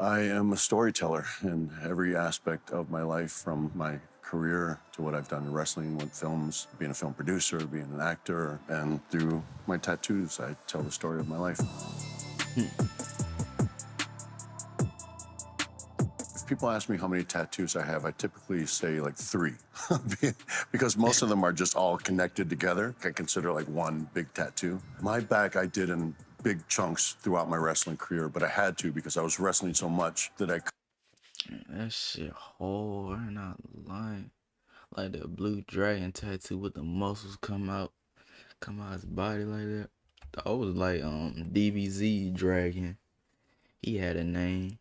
I am a storyteller in every aspect of my life, from my career to what I've done in wrestling, with films, being a film producer, being an actor, and through my tattoos, I tell the story of my life. If people ask me how many tattoos I have, I typically say like 3, because most of them are just all connected together. I consider like one big tattoo. My back I did in big chunks throughout my wrestling career, but I had to because I was wrestling so much that I That shit hard. I'm not lying. Like the blue dragon tattoo with the muscles come out his body like that. I was like DBZ Dragon. He had a name.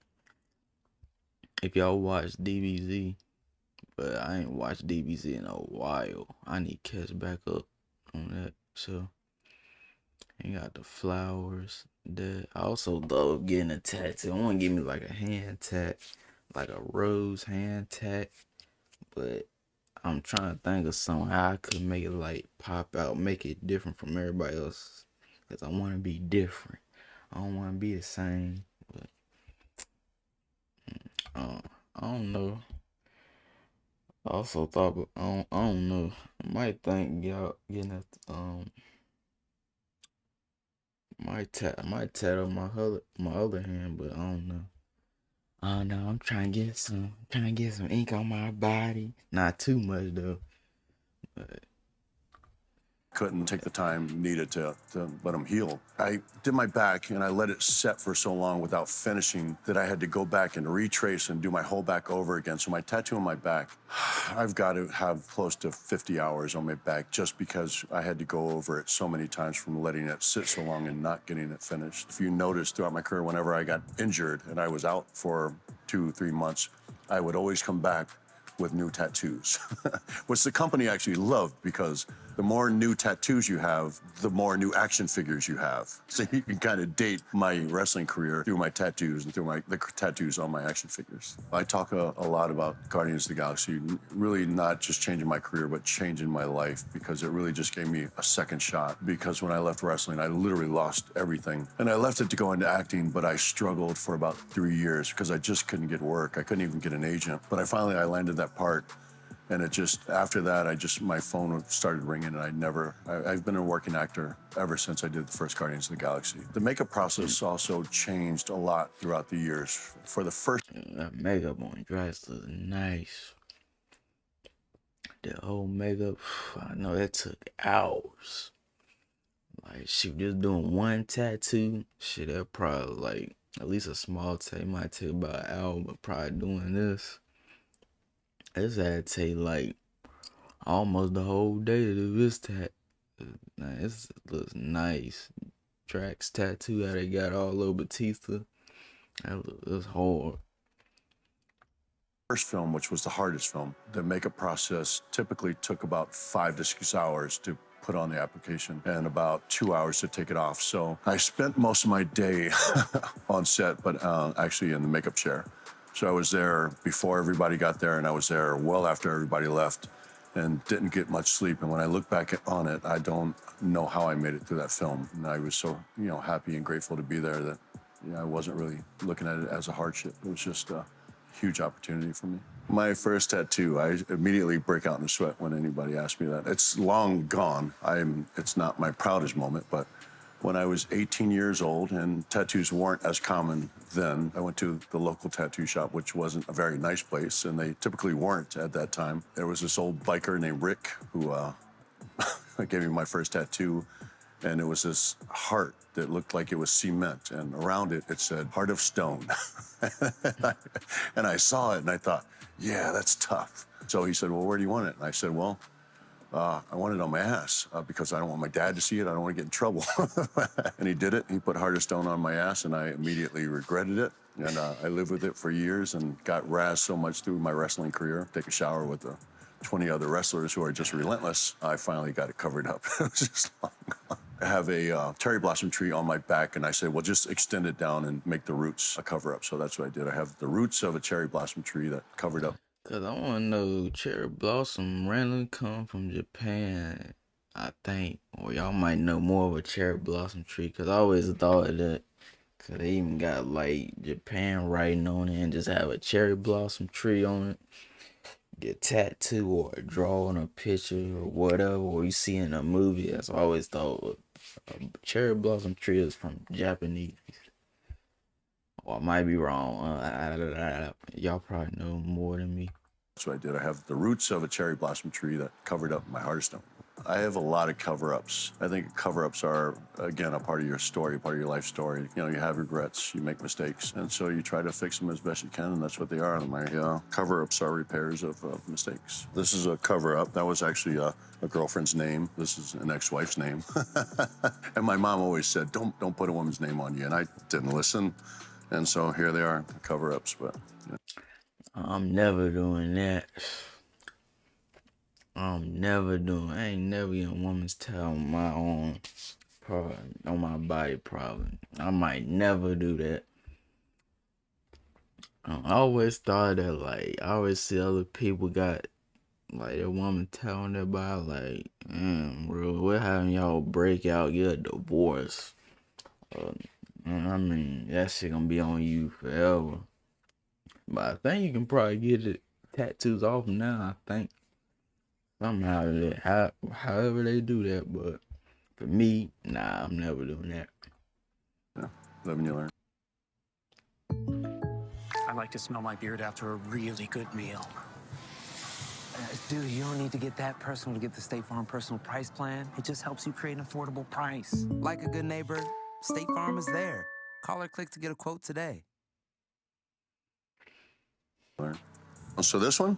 If y'all watch DBZ, but I ain't watched DBZ in a while. I need to catch back up on that. So he got the flowers. That I also love getting a tattoo. I want to give me like a hand tat, like a rose hand tat. But I'm trying to think of something how I could make it like pop out, make it different from everybody else. Cause I want to be different. I don't want to be the same. But uh, I don't know. I also thought, but I don't know. I might think y'all getting I might tat on my other hand, but I don't know. I don't know. trying to get some ink on my body. Not too much though. But couldn't take the time needed to let them heal. I did my back and I let it set for so long without finishing that I had to go back and retrace and do my whole back over again. So my tattoo on my back, I've got to have close to 50 hours on my back just because I had to go over it so many times from letting it sit so long and not getting it finished. If you notice throughout my career, whenever I got injured and I was out for 2-3 months, I would always come back with new tattoos, which the company actually loved because the more new tattoos you have, the more new action figures you have. So you can kind of date my wrestling career through my tattoos and through the tattoos on my action figures. I talk a lot about Guardians of the Galaxy, really not just changing my career, but changing my life, because it really just gave me a second shot. Because when I left wrestling, I literally lost everything. And I left it to go into acting, but I struggled for about 3 years because I just couldn't get work. I couldn't even get an agent. But I landed that part. And it just, after that, my phone started ringing, and I've been a working actor ever since I did the first Guardians of the Galaxy. The makeup process also changed a lot throughout the years. For the first that makeup on dress look nice. The whole makeup, I know that took hours. Like, shoot, just doing one tattoo, shit, that probably like at least a small tattoo might take about an hour, but probably doing this had to take like almost the whole day to do this tat. Nah, this looks nice. Drax tattoo that they got all over Bautista. That's hard. first film, which was the hardest film, the makeup process typically took about 5 to 6 hours to put on the application and about 2 hours to take it off. So I spent most of my day on set, but actually in the makeup chair. So I was there before everybody got there, and I was there well after everybody left, and didn't get much sleep. And when I look back on it, I don't know how I made it through that film. And I was so, happy and grateful to be there that I wasn't really looking at it as a hardship. It was just a huge opportunity for me. My first tattoo, I immediately break out in sweat when anybody asks me that. It's long gone. It's not my proudest moment, but when I was 18 years old and tattoos weren't as common then, I went to the local tattoo shop, which wasn't a very nice place, and they typically weren't at that time. There was this old biker named Rick who gave me my first tattoo, and it was this heart that looked like it was cement, and around it, it said, "Heart of Stone." And I saw it, and I thought, yeah, that's tough. So he said, "Well, where do you want it?" And I said, "Well, I want it on my ass because I don't want my dad to see it. I don't want to get in trouble." And he did it. He put Heart of Stone on my ass, and I immediately regretted it. And I lived with it for years and got razzed so much through my wrestling career. Take a shower with the 20 other wrestlers who are just relentless. I finally got it covered up. It was just long gone. I have a cherry blossom tree on my back, and I said, well, just extend it down and make the roots a cover up. So that's what I did. I have the roots of a cherry blossom tree that covered up. Cause I wanna know cherry blossom randomly come from Japan, I think. Or y'all might know more of a cherry blossom tree. Cause I always thought that Cause they even got like Japan writing on it and just have a cherry blossom tree on it. Get tattoo or a draw on a picture or whatever, or you see in a movie. That's what I always thought a cherry blossom tree is from Japanese. Or I might be wrong. Y'all probably know more than me. That's what I did. I have the roots of a cherry blossom tree that covered up my hearthstone. I have a lot of cover-ups. I think cover-ups are, again, a part of your story, part of your life story. You know, you have regrets, you make mistakes, and so you try to fix them as best you can, and that's what they are. My cover-ups are repairs of mistakes. This is a cover-up. That was actually a girlfriend's name. This is an ex-wife's name. And my mom always said, don't put a woman's name on you, and I didn't listen. And so here they are, cover-ups, but... Yeah. I'm never doing that. I ain't never getting a woman's tattoo on my own, probably, on my body, probably. I might never do that. I always thought that, like, I always see other people got, like, their woman tattoo on their body, like, bro, we're having y'all break out, get a divorce. I mean, that shit gonna be on you forever. But I think you can probably get it tattoos off now, I think. Somehow, however they do that, but for me, nah, I'm never doing that. Yeah, live and you learn. I like to smell my beard after a really good meal. Dude, you don't need to get that personal to get the State Farm Personal Price Plan. It just helps you create an affordable price. Like a good neighbor, State Farm is there. Call or click to get a quote today. So this one,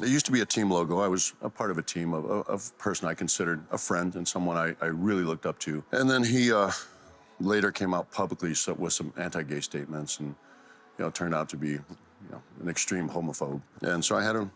it used to be a team logo. I was a part of a team of a person I considered a friend and someone I really looked up to. And then he later came out publicly with some anti-gay statements and, you know, turned out to be, you know, an extreme homophobe. And so I had a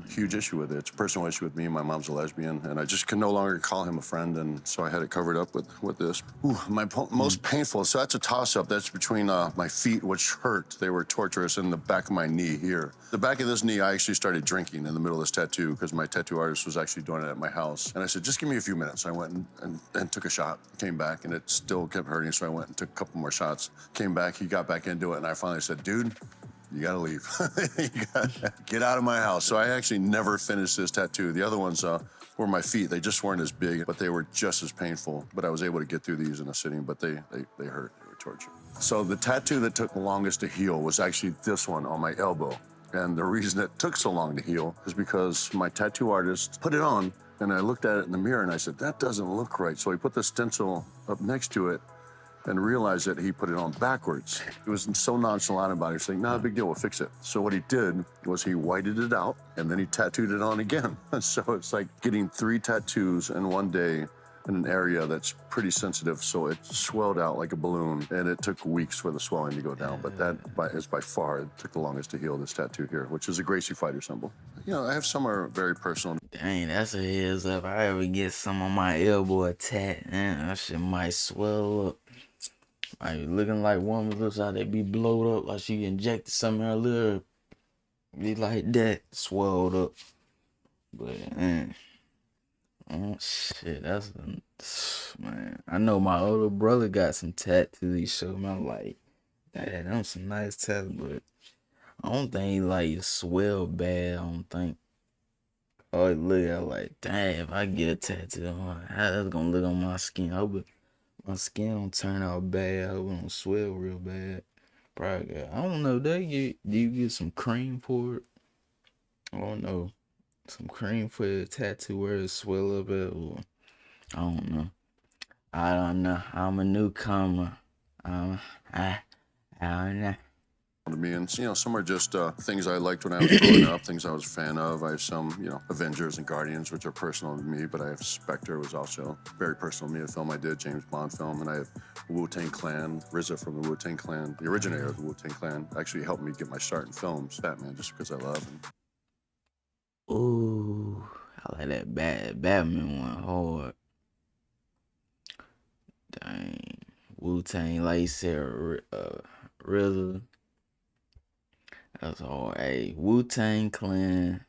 huge issue with it. It's a personal issue with me. My mom's a lesbian, and I just could no longer call him a friend, and so I had it covered up with this. Ooh, my most painful, so that's a toss-up. That's between my feet, which hurt. They were torturous, and the back of my knee here. The back of this knee, I actually started drinking in the middle of this tattoo because my tattoo artist was actually doing it at my house. And I said, just give me a few minutes. I went and took a shot, came back, and it still kept hurting, so I went and took a couple more shots. Came back, he got back into it, and I finally said, dude, you gotta leave. You gotta get out of my house. So I actually never finished this tattoo. The other ones were my feet. They just weren't as big, but they were just as painful. But I was able to get through these in a sitting, but they hurt. They were torture. So the tattoo that took the longest to heal was actually this one on my elbow. And the reason it took so long to heal is because my tattoo artist put it on, and I looked at it in the mirror, and I said, that doesn't look right. So he put the stencil up next to it, and realized that he put it on backwards. He was so nonchalant about it. He's like, nah, big deal, we'll fix it. So what he did was he whited it out, and then he tattooed it on again. So it's like getting 3 tattoos in one day in an area that's pretty sensitive, so it swelled out like a balloon, and it took weeks for the swelling to go down. But that is by far, it took the longest to heal this tattoo here, which is a Gracie fighter symbol. You know, I have some are very personal. Dang, that's a heads up. If I ever get some on my elbow attack, man, that shit might swell up. Like looking like woman looks like they be blowed up, like she injected something in her liver. Be like that, swelled up. But shit, man. I know my older brother got some tattoos. He showed me. I'm like, damn, them some nice tattoos, but I don't think he like swell bad. I don't think. Oh, look at like, damn, if I get a tattoo, how that's gonna look on my skin? I hope my skin don't turn out bad. I hope it don't swell real bad. Probably got, I don't know. Do you get some cream for it? I don't know. Some cream for the tattoo where it swell up at, or I don't know. I don't know. I'm a newcomer. I don't know. To me, and you know, some are just things I liked when I was growing up, things I was a fan of. I have some, you know, Avengers and Guardians, which are personal to me, but I have Spectre, was also very personal to me, a film I did, James Bond film, and I have Wu-Tang Clan, RZA from the Wu-Tang Clan, the originator of the Wu-Tang Clan, actually helped me get my start in films, Batman, just because I love him. Ooh, I like that Batman one hard. Dang, Wu-Tang, like you said, RZA. That's hard. Hey, Wu-Tang Clan.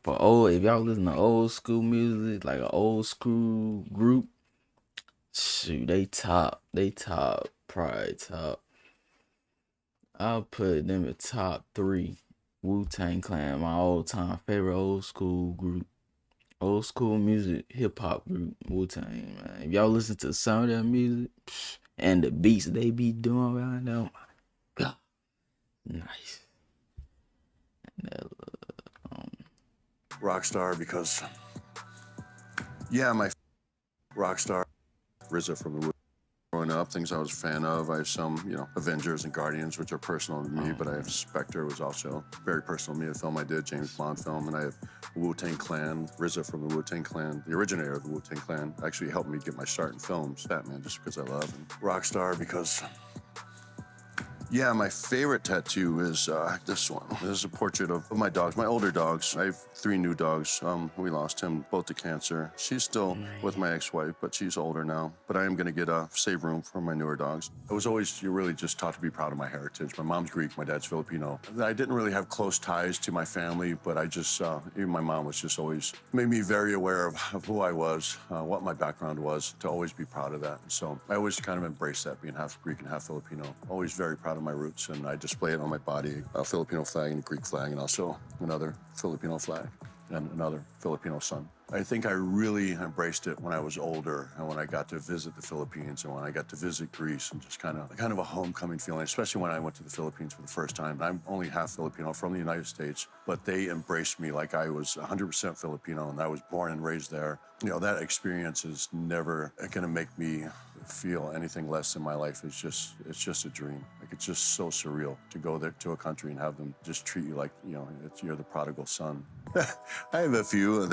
If y'all listen to old school music, like an old school group, shoot, they top. probably I'll put them at top 3. Wu-Tang Clan, my all-time favorite old school group. Old school music, hip-hop group, Wu-Tang, man. If y'all listen to some of their music, and the beats they be doing right now, oh my God. Nice. Rockstar because, yeah, my Rockstar, RZA from the growing up, things I was a fan of. I have some, Avengers and Guardians, which are personal to me, but I have Spectre was also very personal to me, a film I did, James Bond film, and I have Wu-Tang Clan, RZA from the Wu-Tang Clan, the originator of the Wu-Tang Clan, actually helped me get my start in films. Batman, just because I love him. Rockstar because, yeah, my favorite tattoo is this one. This is a portrait of my dogs, my older dogs. I have 3 new dogs. We lost him both to cancer. She's still with my ex-wife, but she's older now. But I am going to get a save room for my newer dogs. I was always really just taught to be proud of my heritage. My mom's Greek, my dad's Filipino. I didn't really have close ties to my family, but I just, even my mom was just always made me very aware of who I was, what my background was, to always be proud of that. And so I always kind of embraced that, being half Greek and half Filipino. Always very proud of my roots, and I display it on my body, a Filipino flag and a Greek flag, and also another Filipino flag and another Filipino sun. I think I really embraced it when I was older and when I got to visit the Philippines and when I got to visit Greece, and just kind of a homecoming feeling, especially when I went to the Philippines for the first time. I'm only half Filipino from the United States, but they embraced me like I was 100% Filipino and I was born and raised there. That experience is never going to make me feel anything less in my life. It's just a dream. Like, it's just so surreal to go there to a country and have them just treat you like, you're the prodigal son. I have a few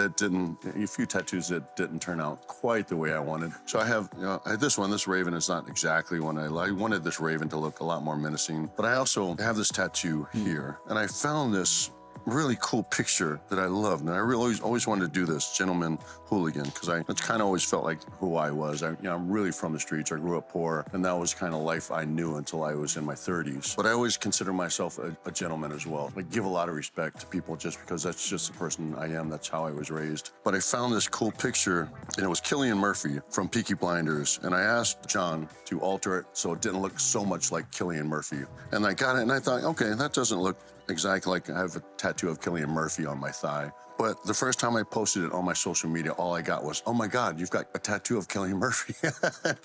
tattoos that didn't turn out quite the way I wanted. So I have, I had this one. This raven is not exactly one I wanted this raven to look a lot more menacing. But I also have this tattoo here, and I found this really cool picture that I loved, and I really always wanted to do this, gentleman hooligan, because it's kind of always felt like who I was. I'm really from the streets. I grew up poor, and that was kind of life I knew until I was in my 30s. But I always consider myself a gentleman as well. I give a lot of respect to people just because that's just the person I am. That's how I was raised. But I found this cool picture, and it was Cillian Murphy from Peaky Blinders, and I asked John to alter it so it didn't look so much like Cillian Murphy. And I got it, and I thought, okay, that doesn't look exactly like I have a tattoo of Cillian Murphy on my thigh. But the first time I posted it on my social media, all I got was, oh my God, you've got a tattoo of Cillian Murphy.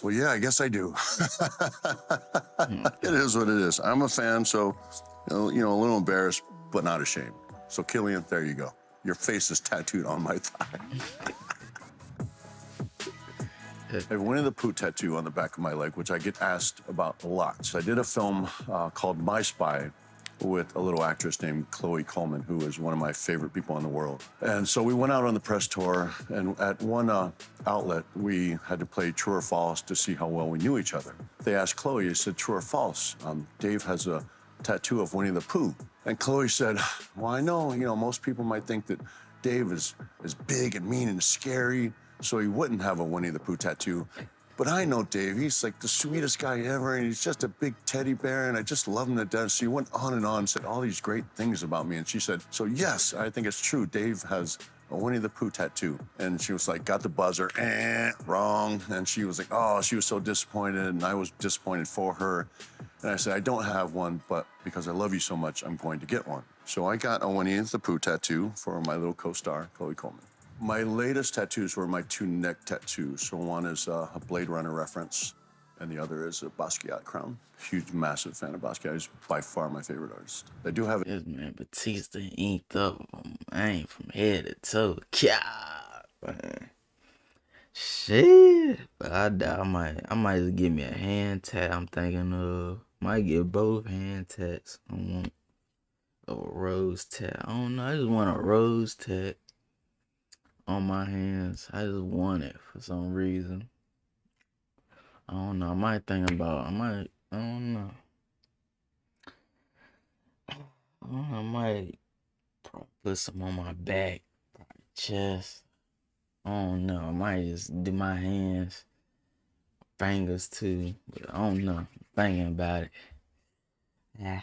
Well, yeah, I guess I do. It is what it is. I'm a fan, so, a little embarrassed, but not ashamed. So Cillian, there you go. Your face is tattooed on my thigh. I have Winnie the Pooh tattoo on the back of my leg, which I get asked about a lot. So I did a film called My Spy, with a little actress named Chloe Coleman, who is one of my favorite people in the world. And so we went out on the press tour, and at one outlet, we had to play true or false to see how well we knew each other. They asked Chloe, they said, true or false? Dave has a tattoo of Winnie the Pooh. And Chloe said, well, I know, most people might think that Dave is big and mean and scary, so he wouldn't have a Winnie the Pooh tattoo. But I know Dave, he's like the sweetest guy ever, and he's just a big teddy bear, and I just love him to death. She went on and on, said all these great things about me, and she said, so yes, I think it's true, Dave has a Winnie the Pooh tattoo. And she was like, got the buzzer, wrong. And she was like, oh, she was so disappointed, and I was disappointed for her. And I said, I don't have one, but because I love you so much, I'm going to get one. So I got a Winnie the Pooh tattoo for my little co-star, Chloe Coleman. My latest tattoos were my 2 neck tattoos. So one is a Blade Runner reference, and the other is a Basquiat crown. Huge, massive fan of Basquiat. He's by far my favorite artist. I do have This man Bautista inked up, man, from head to toe. Man. Shit. But I might just give me a hand tat. I'm thinking of might get both hand tats. I want a rose tat. I don't know. I just want a rose tat on my hands. I just want it for some reason. I don't know. I don't know. I might probably put some on my back, probably chest. I don't know. I might just do my hands, fingers too. But I don't know. I'm thinking about it. Yeah.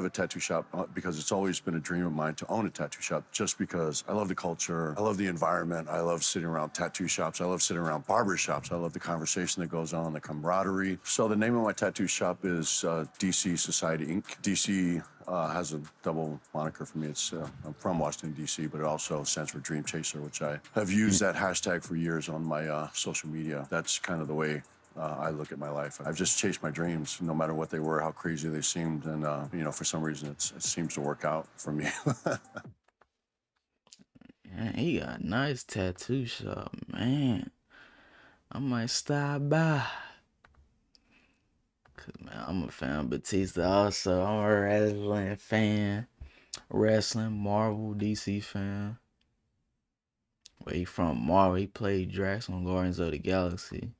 a tattoo shop because it's always been a dream of mine to own a tattoo shop, just because I love the culture, I love the environment, I love sitting around tattoo shops, I love sitting around barber shops, I love the conversation that goes on, the camaraderie. So the name of my tattoo shop is DC Society Inc. DC has a double moniker for me. It's I'm from Washington, D.C., but it also stands for Dream Chaser, which I have used that hashtag for years on my social media. That's kind of the way I look at my life. I've just chased my dreams, no matter what they were, how crazy they seemed, and for some reason, it seems to work out for me. Man, he got a nice tattoo shop, man. I might stop by. Cause man, I'm a fan of Bautista also. I'm a wrestling fan. Wrestling, Marvel, DC fan. Where he from? Marvel. He played Drax on Guardians of the Galaxy.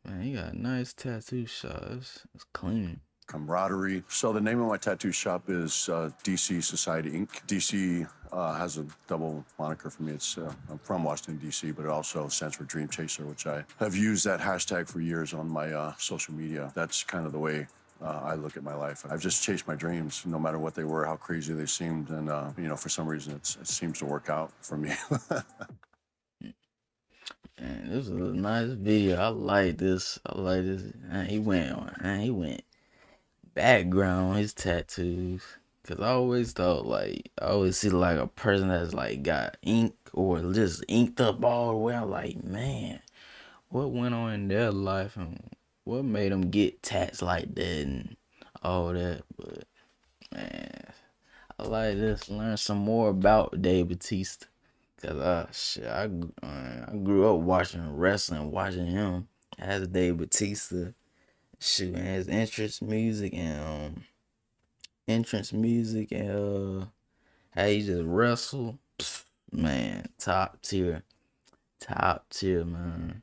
Man, he got a nice tattoo shop. It's clean. Camaraderie. So the name of my tattoo shop is DC Society Inc. DC has a double moniker for me. It's I'm from Washington, D.C., but it also stands for Dream Chaser, which I have used that hashtag for years on my social media. That's kind of the way I look at my life. I've just chased my dreams, no matter what they were, how crazy they seemed, and for some reason, it seems to work out for me. Man, this was a nice video. I like this. Man, he went background on his tattoos. Cause I always thought I always see like a person that's like got ink or just inked up all the way. I'm like, man, what went on in their life and what made them get tats like that and all that. But man, I like this. Learn some more about Dave Bautista. Cause I grew up watching wrestling, watching him as Dave Bautista, shooting his entrance music and how he just wrestle. Man, top tier, man.